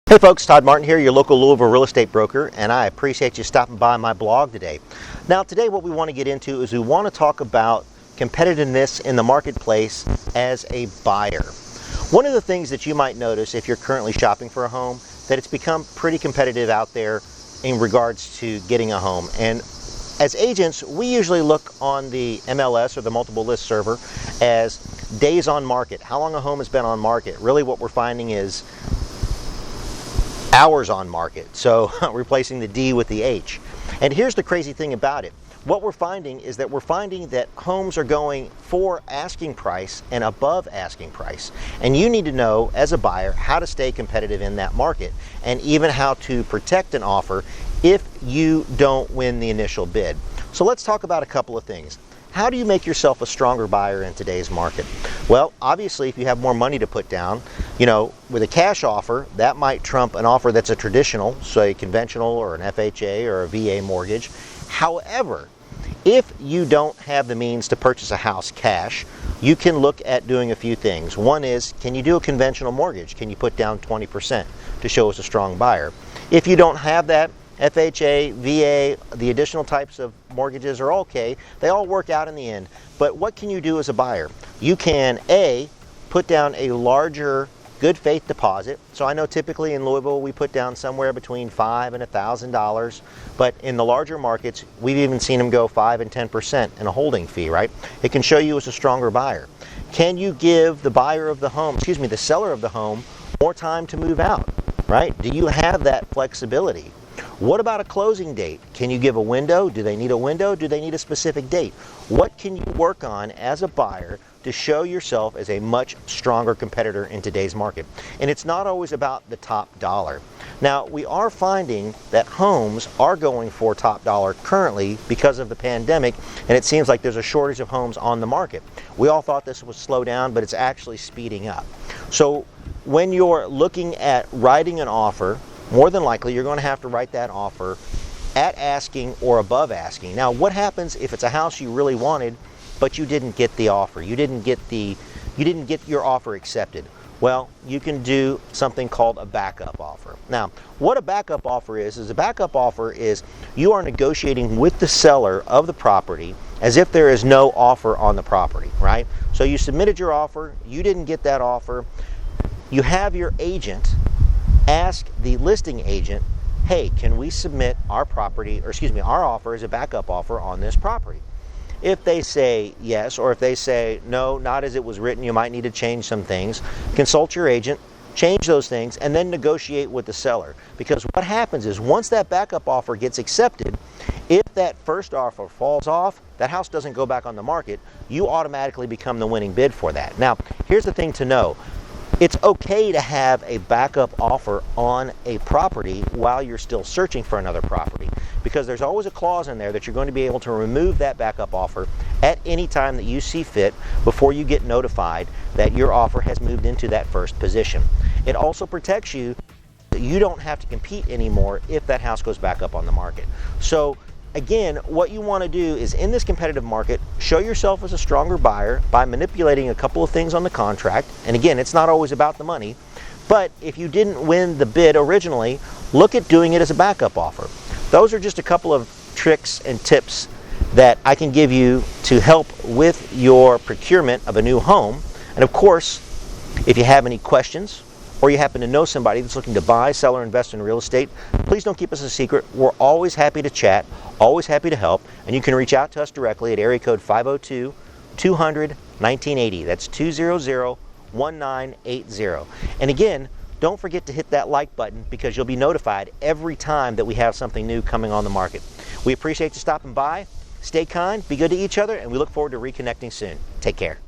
Hey folks, Todd Martin here, your local Louisville real estate broker, and I appreciate you stopping by my blog today. Now today what we want to get into is we want to talk about competitiveness in the marketplace as a buyer. One of the things that you might notice if you're currently shopping for a home, that it's become pretty competitive out there in regards to getting a home. And as agents, we usually look on the MLS or the multiple list server as days on market, how long a home has been on market. Really what we're finding is hours on market, so replacing the D with the H. And here's the crazy thing about it. What we're finding is that homes are going for asking price and above asking price. And you need to know as a buyer how to stay competitive in that market and even how to protect an offer if you don't win the initial bid. So let's talk about a couple of things. How do you make yourself a stronger buyer in today's market? Well, obviously, if you have more money to put down, with a cash offer, that might trump an offer that's a traditional, say conventional or an FHA or a VA mortgage. However, if you don't have the means to purchase a house cash, you can look at doing a few things. One is, can you do a conventional mortgage? Can you put down 20% to show as a strong buyer? If you don't have that, FHA, VA, the additional types of mortgages are okay. They all work out in the end. But what can you do as a buyer? You can, A, put down a larger good faith deposit. So I know typically in Louisville we put down somewhere between $500 and $1,000, but in the larger markets we've even seen them go 5 and 10% in a holding fee, right? It can show you as a stronger buyer. Can you give the the seller of the home more time to move out, right? Do you have that flexibility? What about a closing date? Can you give a window? Do they need a window? Do they need a specific date? What can you work on as a buyer to show yourself as a much stronger competitor in today's market? And it's not always about the top dollar. Now, we are finding that homes are going for top dollar currently because of the pandemic, and it seems like there's a shortage of homes on the market. We all thought this would slow down, but it's actually speeding up. So when you're looking at writing an offer, more than likely you're going to have to write that offer at asking or above asking. Now, what happens if it's a house you really wanted, but you didn't get the offer? You didn't get your offer accepted. Well, you can do something called a backup offer. Now, what a backup offer is a backup offer is you are negotiating with the seller of the property as if there is no offer on the property, right? So you submitted your offer, you didn't get that offer, you have your agent ask the listing agent, hey, can we submit our offer as a backup offer on this property? If they say yes, or if they say no, not as it was written, you might need to change some things, consult your agent, change those things, and then negotiate with the seller. Because what happens is once that backup offer gets accepted, if that first offer falls off, that house doesn't go back on the market, you automatically become the winning bid for that. Now, here's the thing to know. It's okay to have a backup offer on a property while you're still searching for another property, because there's always a clause in there that you're going to be able to remove that backup offer at any time that you see fit before you get notified that your offer has moved into that first position. It also protects you that you don't have to compete anymore if that house goes back up on the market. So again, what you want to do is in this competitive market, show yourself as a stronger buyer by manipulating a couple of things on the contract. And again, it's not always about the money, but if you didn't win the bid originally, look at doing it as a backup offer. Those are just a couple of tricks and tips that I can give you to help with your procurement of a new home. And of course, if you have any questions, or you happen to know somebody that's looking to buy, sell, or invest in real estate, please don't keep us a secret. We're always happy to chat, always happy to help, and you can reach out to us directly at area code 502-200-1980. That's 200-1980. And again, don't forget to hit that like button because you'll be notified every time that we have something new coming on the market. We appreciate you stopping by. Stay kind, be good to each other, and we look forward to reconnecting soon. Take care.